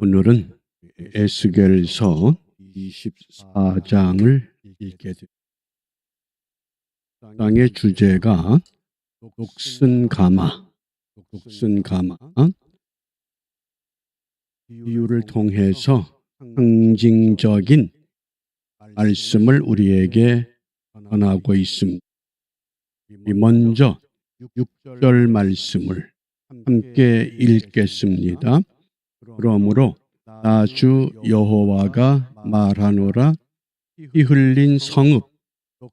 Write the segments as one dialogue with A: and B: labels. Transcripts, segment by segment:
A: 오늘은 에스겔서 24장을 읽게 됩니다. 땅의 주제가 녹슨가마, 비유를 통해서 상징적인 말씀을 우리에게 전하고 있습니다. 먼저 6절 말씀을 함께 읽겠습니다. 그러므로 나 주 여호와가 말하노라. 피 흘린 성읍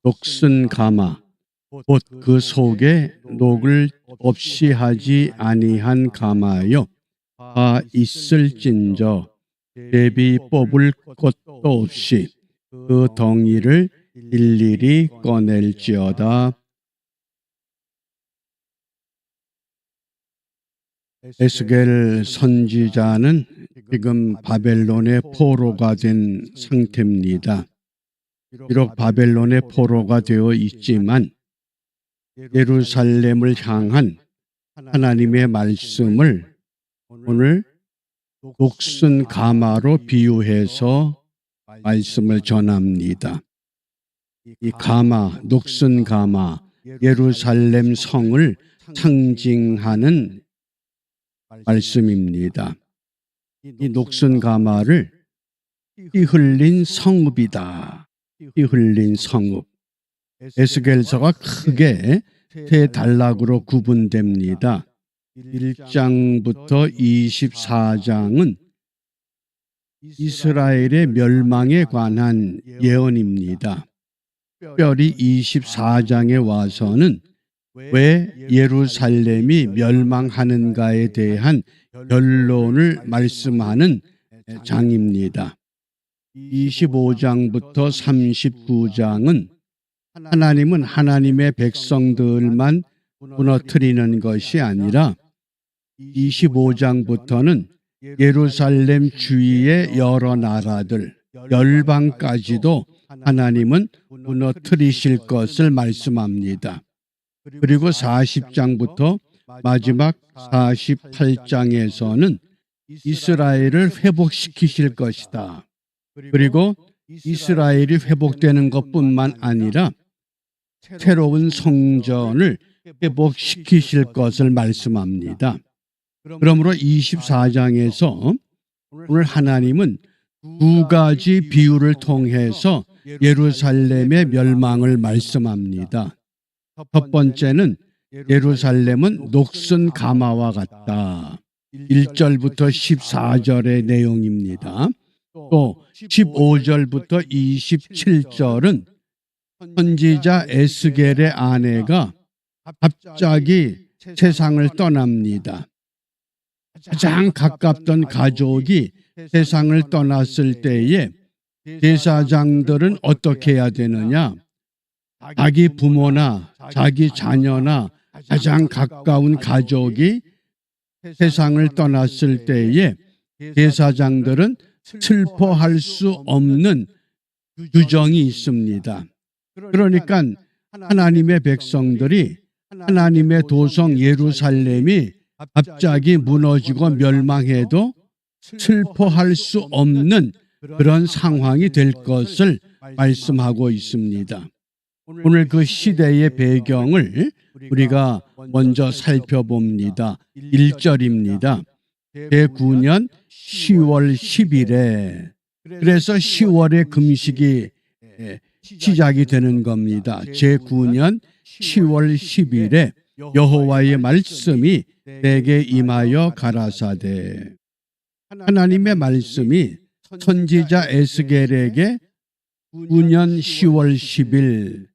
A: 녹슨가마 곧 그 속에 녹을 없이 하지 아니한 가마여 다 있을진저 제비 뽑을 것도 없이 그 덩이를 일일이 꺼낼지어다. 에스겔 선지자는 지금 바벨론의 포로가 된 상태입니다. 비록 바벨론의 포로가 되어 있지만 예루살렘을 향한 하나님의 말씀을 오늘 녹슨가마로 비유해서 말씀을 전합니다. 이 가마, 녹슨가마, 예루살렘 성을 상징하는 말씀입니다. 이 녹슨가마를 피 흘린 성읍이다. 피 흘린 성읍. 에스겔서가 크게 세 단락으로 구분됩니다. 1장부터 24장은 이스라엘의 멸망에 관한 예언입니다. 특별히 24장에 와서는 왜 예루살렘이 멸망하는가에 대한 결론을 말씀하는 장입니다. 25장부터 39장은 하나님은 하나님의 백성들만 무너뜨리는 것이 아니라 25장부터는 예루살렘 주위의 여러 나라들, 열방까지도 하나님은 무너뜨리실 것을 말씀합니다. 그리고 40장부터 마지막 48장에서는 이스라엘을 회복시키실 것이다. 그리고 이스라엘이 회복되는 것뿐만 아니라 새로운 성전을 회복시키실 것을 말씀합니다. 그러므로 24장에서 오늘 하나님은 두 가지 비유를 통해서 예루살렘의 멸망을 말씀합니다. 첫 번째는 예루살렘은 녹슨가마와 같다. 1절부터 14절의 내용입니다. 또 15절부터 27절은 선지자 에스겔의 아내가 갑자기 세상을 떠납니다. 가장 가깝던 가족이 세상을 떠났을 때에 제사장들은 어떻게 해야 되느냐? 자기 부모나 자기 자녀나 가장 가까운 가족이 세상을 떠났을 때에 제사장들은 슬퍼할 수 없는 규정이 있습니다. 그러니까 하나님의 백성들이 하나님의 도성 예루살렘이 갑자기 무너지고 멸망해도 슬퍼할 수 없는 그런 상황이 될 것을 말씀하고 있습니다. 오늘 그 시대의 배경을 우리가 먼저 살펴봅니다. 1절입니다. 제9년 10월 10일에 그래서 10월에 금식이 시작이 되는 겁니다. 제9년 10월 10일에 여호와의 말씀이 내게 임하여 가라사대. 하나님의 말씀이 선지자 에스겔에게 9년 10월 10일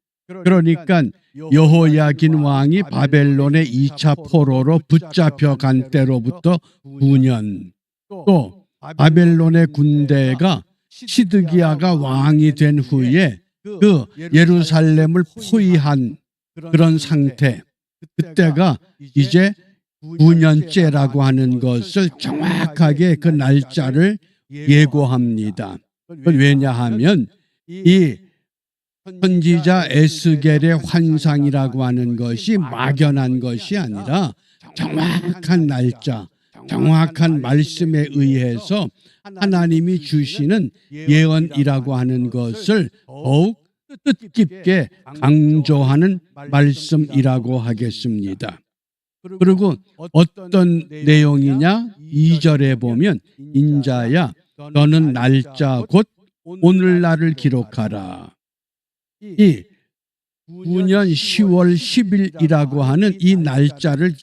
A: 그러니까 여호야긴 왕이 바벨론의 2차 포로로 붙잡혀 간 때로부터 9년 또 바벨론의 군대가 시드기야가 왕이 된 후에 그 예루살렘을 포위한 그런 상태 그때가 이제 9년째라고 하는 것을 정확하게 그 날짜를 예고합니다. 왜냐하면 이 선지자 에스겔의 환상이라고 하는 것이 막연한 것이 아니라 정확한 날짜, 정확한 말씀에 의해서 하나님이 주시는 예언이라고 하는 것을 더욱 뜻깊게 강조하는 말씀이라고 하겠습니다. 그리고 어떤 내용이냐? 2절에 보면 인자야 너는 날짜 곧 오늘날을 기록하라. 이 9년 10월 10일이라고 하는 이 날짜를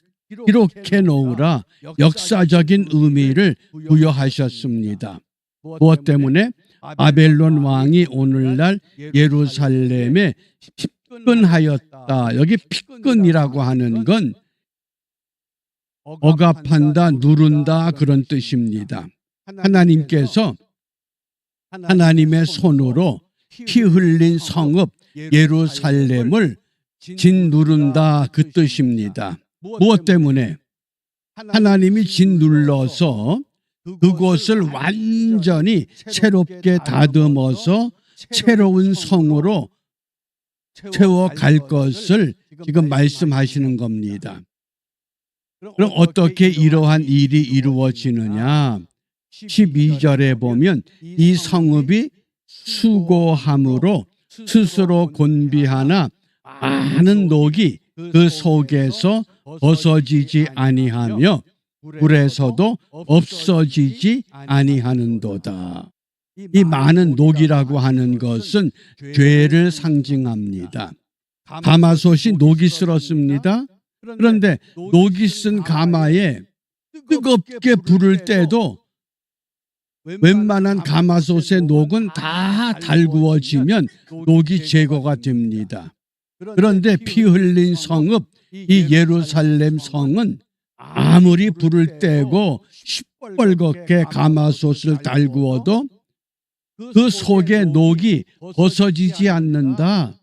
A: 기록해 놓으라 역사적인 의미를 부여하셨습니다. 무엇 때문에? 바벨론 왕이 오늘날 예루살렘에 핍근하였다. 여기 핍근이라고 하는 건 억압한다, 누른다 그런 뜻입니다. 하나님께서 하나님의 손으로 피 흘린 성읍 예루살렘을 짓누른다 그 뜻입니다. 무엇 때문에? 하나님이 짓눌러서 그곳을 완전히 새롭게 다듬어서 새로운 성으로 채워갈 것을 지금 말씀하시는 겁니다. 그럼 어떻게 이러한 일이 이루어지느냐? 12절에 보면 이 성읍이 수고함으로 스스로 곤비하나 많은 녹이 그 속에서 벗어지지 아니하며 불에서도 없어지지 아니하는도다. 이 많은 녹이라고 하는 것은 죄를 상징합니다. 가마솥이 녹이 슬었습니다. 그런데 녹이 쓴 가마에 뜨겁게 불을 때도 웬만한 가마솥의 녹은 다 달구어지면 녹이 제거가 됩니다. 그런데 피 흘린 성읍, 이 예루살렘 성은 아무리 불을 떼고 시뻘겋게 가마솥을 달구어도 그 속에 녹이 벗어지지 않는다.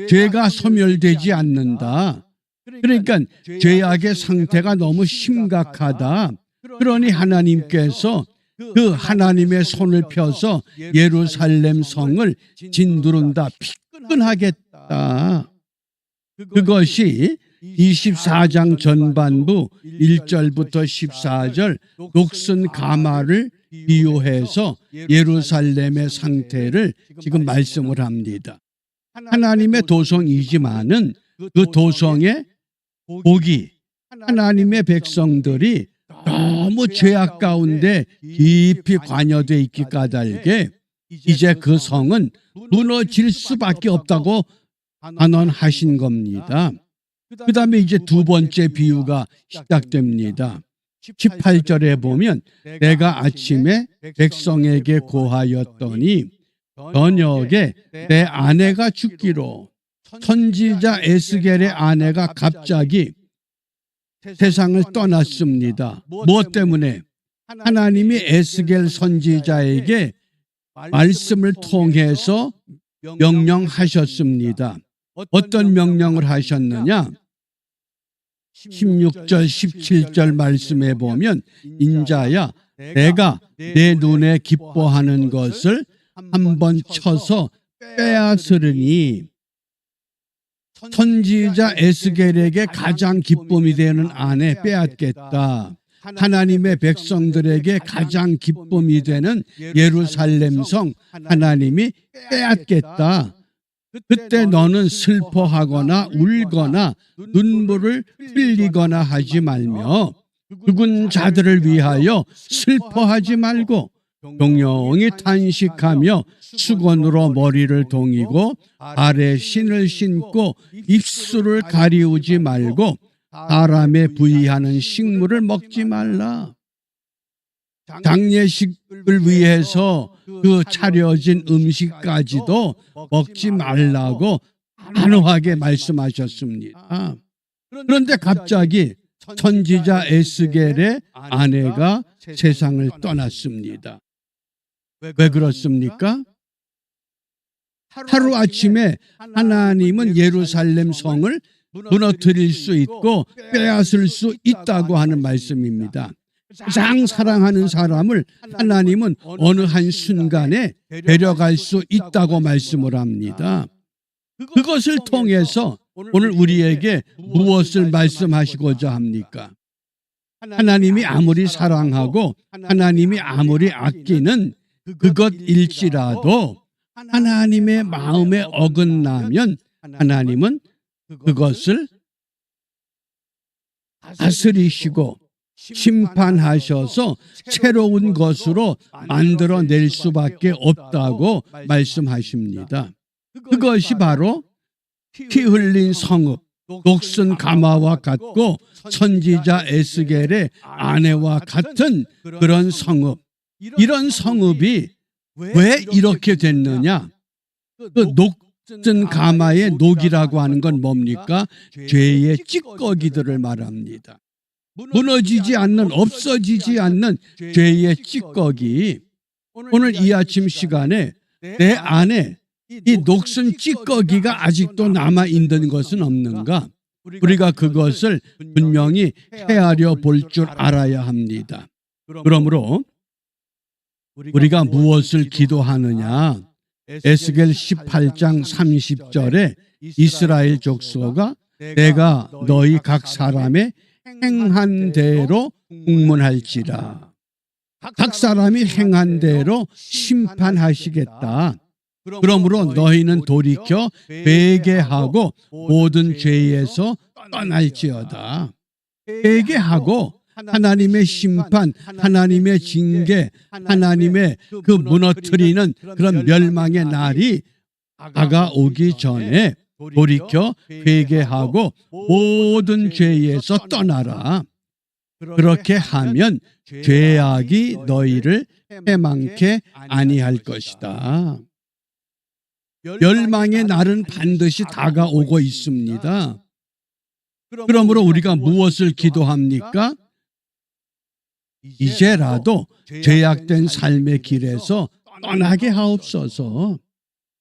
A: 죄가 소멸되지 않는다. 그러니까 죄악의 상태가 너무 심각하다. 그러니 하나님께서 그 하나님의 손을 펴서 예루살렘 성을 짓누른다, 피끈하겠다. 그것이 24장 전반부 1절부터 14절 녹슨 가마를 비유해서 예루살렘의 상태를 지금 말씀을 합니다. 하나님의 도성이지만은 그 도성의 복이 하나님의 백성들이 너무 죄악 가운데 깊이 관여되어 있기 까닭에 이제 그 성은 무너질 수밖에 없다고 단언하신 겁니다. 그 다음에 이제 두 번째 비유가 시작됩니다. 18절에 보면 내가 아침에 백성에게 고하였더니 저녁에 내 아내가 죽기로. 선지자 에스겔의 아내가 갑자기 세상을 떠났습니다. 무엇 때문에? 하나님이 에스겔 선지자에게 말씀을 통해서 명령하셨습니다. 어떤 명령을 하셨느냐? 16절 17절 말씀에 보면 인자야 내가 내 눈에 기뻐하는 것을 한번 쳐서 빼앗으리니 선지자 에스겔에게 가장 기쁨이 되는 아내 빼앗겠다. 하나님의 백성들에게 가장 기쁨이 되는 예루살렘 성 하나님이 빼앗겠다. 그때 너는 슬퍼하거나 울거나 눈물을 흘리거나 하지 말며 죽은 자들을 위하여 슬퍼하지 말고 종용히 탄식하며 수건으로 머리를 동이고 발에 신을 신고 입술을 가리우지 말고 사람에 부의하는 식물을 먹지 말라. 장례식을 위해서 그 차려진 음식까지도 먹지 말라고 단호하게 말씀하셨습니다. 그런데 갑자기 선지자 에스겔의 아내가 세상을 떠났습니다. 왜 그렇습니까? 하루아침에 하나님은 예루살렘 성을 무너뜨릴 수 있고 빼앗을 수 있다고 하는 말씀입니다. 가장 사랑하는 사람을 하나님은 어느 한 순간에 데려갈 수 있다고 말씀을 합니다. 그것을 통해서 오늘 우리에게 무엇을 말씀하시고자 합니까? 하나님이 아무리 사랑하고 하나님이 아무리 아끼는 그것일지라도 하나님의 마음에 어긋나면 하나님은 그것을 다스리시고 심판하셔서 새로운 것으로 만들어낼 수밖에 없다고 말씀하십니다. 그것이 바로 피 흘린 성읍, 녹슨 가마와 같고 선지자 에스겔의 아내와 같은 그런 성읍. 이런 성읍이 왜 이렇게 됐느냐? 그 녹슨 가마의 녹이라고 하는 건 뭡니까? 죄의 찌꺼기들을 말합니다. 무너지지 않는, 없어지지 않는 죄의 찌꺼기. 오늘 이 아침 시간에 내 안에 이 녹슨 찌꺼기가 아직도 남아있는 것은 없는가? 우리가 그것을 분명히 헤아려 볼 줄 알아야 합니다. 그러므로 우리가 무엇을 기도하느냐? 에스겔 18장 30절에 이스라엘 족속아 내가 너희 각 사람의 행한 대로 공문할지라. 각 사람이 행한 대로 심판하시겠다. 그러므로 너희는 돌이켜 회개하고 모든 죄에서 떠날지어다. 회개하고 하나님의 심판, 하나님의 징계, 하나님의 그 무너뜨리는 그런 멸망의 날이 다가오기 전에 돌이켜 회개하고 모든 죄에서 떠나라. 그렇게 하면 죄악이 너희를 해망케 아니할 것이다. 멸망의 날은 반드시 다가오고 있습니다. 그러므로 우리가 무엇을 기도합니까? 이제라도 죄악된 삶의 길에서 떠나게 하옵소서.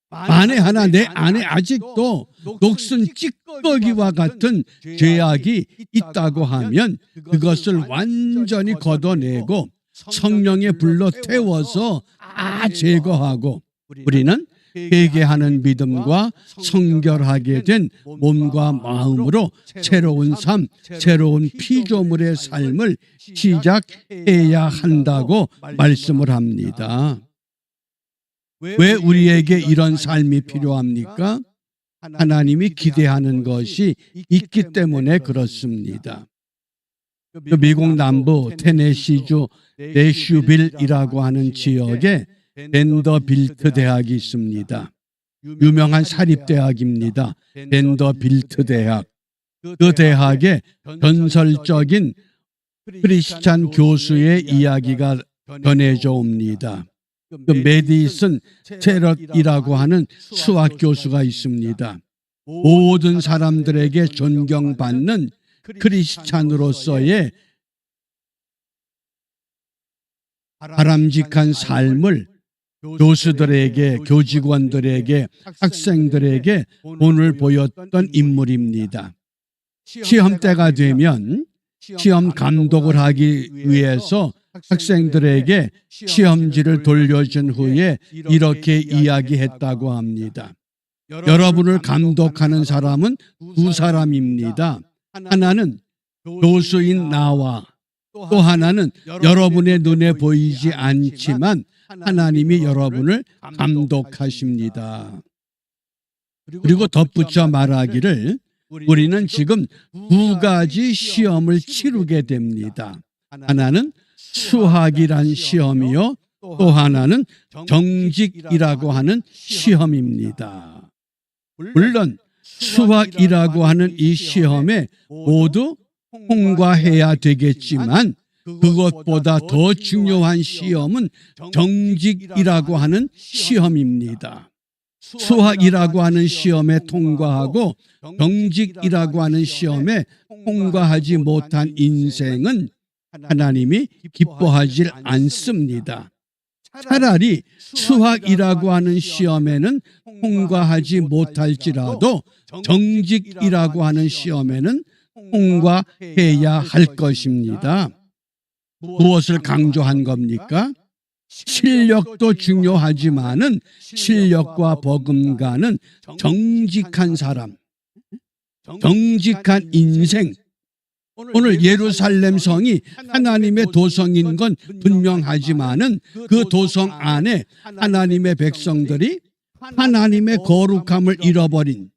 A: 만에 하나 내 안에 아직도 녹슨 찌꺼기와 같은 죄악이 있다고 하면 그것을 완전히 걷어내고 성령의 불로 태워서 다 제거하고 우리는 회개하는 믿음과 성결하게 된 몸과 마음으로 새로운 삶, 새로운 피조물의 삶을 시작해야 한다고 말씀을 합니다. 왜 우리에게 이런 삶이 필요합니까? 하나님이 기대하는 것이 있기 때문에 그렇습니다. 미국 남부 테네시주 내슈빌이라고 하는 지역에 벤더빌트 대학이 있습니다. 유명한 사립대학입니다. 벤더빌트 대학. 그 대학에 전설적인 크리스찬 교수의 이야기가 전해져 옵니다. 그 메디슨 체럿이라고 하는 수학 교수가 있습니다. 모든 사람들에게 존경받는 크리스찬으로서의 바람직한 삶을 교수들에게, 교직원들에게, 학생들에게 본을 보였던 인물입니다. 시험 때가 되면 시험 감독을 하기 위해서 학생들에게 시험지를 돌려준 후에 이렇게 이야기했다고 합니다. 여러분을 감독하는 사람은 두 사람입니다. 하나는 교수인 나와 또 하나는 여러분의 눈에 보이지 않지만 하나님이 여러분을 감독하십니다. 그리고 덧붙여 말하기를 우리는 지금 두 가지 시험을 치르게 됩니다. 하나는 수학이란 시험이요, 또 하나는 정직이라고 하는 시험입니다. 물론 수학이라고 하는 이 시험에 모두 통과해야 되겠지만 그것보다 더 중요한 시험은 정직이라고 하는 시험입니다. 수학이라고 하는 시험에 통과하고 정직이라고 하는 시험에 통과하지 못한 인생은 하나님이 기뻐하지 않습니다. 차라리 수학이라고 하는 시험에는 통과하지 못할지라도 정직이라고 하는 시험에는 통과해야 할 것입니다. 무엇을 강조한 겁니까? 실력도 중요하지만은 실력과 버금가는 정직한 사람, 정직한 인생, 오늘 예루살렘 성이 하나님의 도성인 건 분명하지만은 그 도성 안에 하나님의 백성들이 하나님의 거룩함을 잃어버린,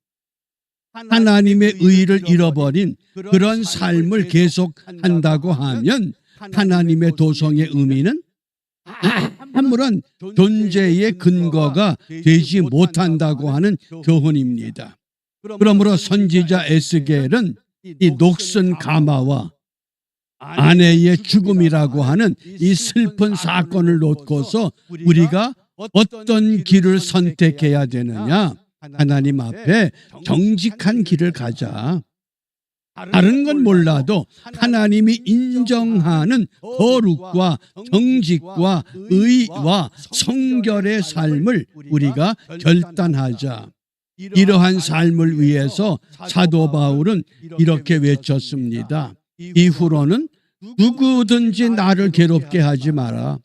A: 하나님의 의를 잃어버린 그런 삶을 계속한다고 하면 하나님의 도성의 의미는 아무런 존재의 근거가 되지 못한다고 하는 교훈입니다. 그러므로 선지자 에스겔은 이 녹슨 가마와 아내의 죽음이라고 하는 이 슬픈 사건을 놓고서 우리가 어떤 길을 선택해야 되느냐? 하나님 앞에 정직한 길을 가자. 다른 건 몰라도 하나님이 인정하는 거룩과 정직과 의와 성결의 삶을 우리가 결단하자. 이러한 삶을 위해서 사도 바울은 이렇게 외쳤습니다. 이후로는 누구든지 나를 괴롭게 하지 마라.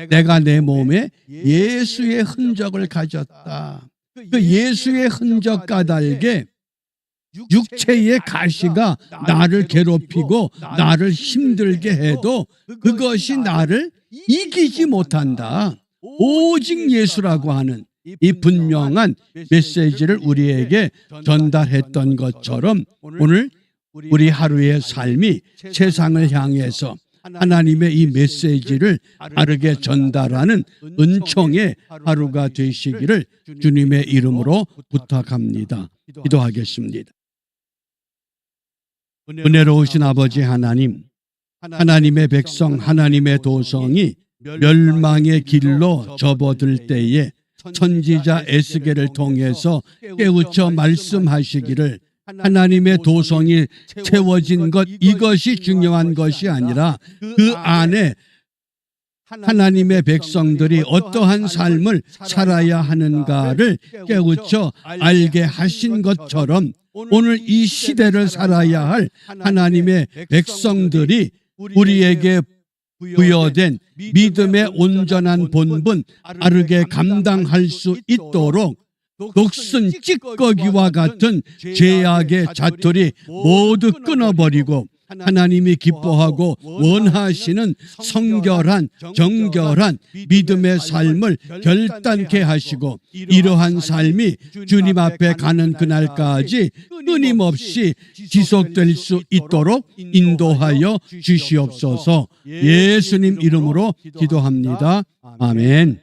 A: 내가 내 몸에 예수의 흔적을 가졌다. 그 예수의 흔적 까닭에 육체의 가시가 나를 괴롭히고 나를 힘들게 해도 그것이 나를 이기지 못한다. 오직 예수라고 하는 이 분명한 메시지를 우리에게 전달했던 것처럼 오늘 우리 하루의 삶이 세상을 향해서 하나님의 이 메시지를 바르게 전달하는 은총의 하루가 되시기를 주님의 이름으로 부탁합니다. 기도하겠습니다. 은혜로우신 아버지 하나님, 하나님의 백성, 하나님의 도성이 멸망의 길로 접어들 때에 선지자 에스겔을 통해서 깨우쳐 말씀하시기를 하나님의 도성이 채워진 것, 이것이 중요한 것이 아니라 그 안에 하나님의 백성들이 어떠한 삶을 살아야 하는가를 깨우쳐 알게 하신 것처럼 오늘 이 시대를 살아야 할 하나님의 백성들이 우리에게 부여된 믿음의 온전한 본분 바르게 감당할 수 있도록 녹슨 찌꺼기와 같은 죄악의 잣돌이 모두 끊어버리고 하나님이 기뻐하고 원하시는 성결한 정결한 믿음의 삶을 결단케 하시고 이러한 삶이 주님 앞에 가는 그날까지 끊임없이 지속될 수 있도록 인도하여 주시옵소서. 예수님 이름으로 기도합니다. 아멘.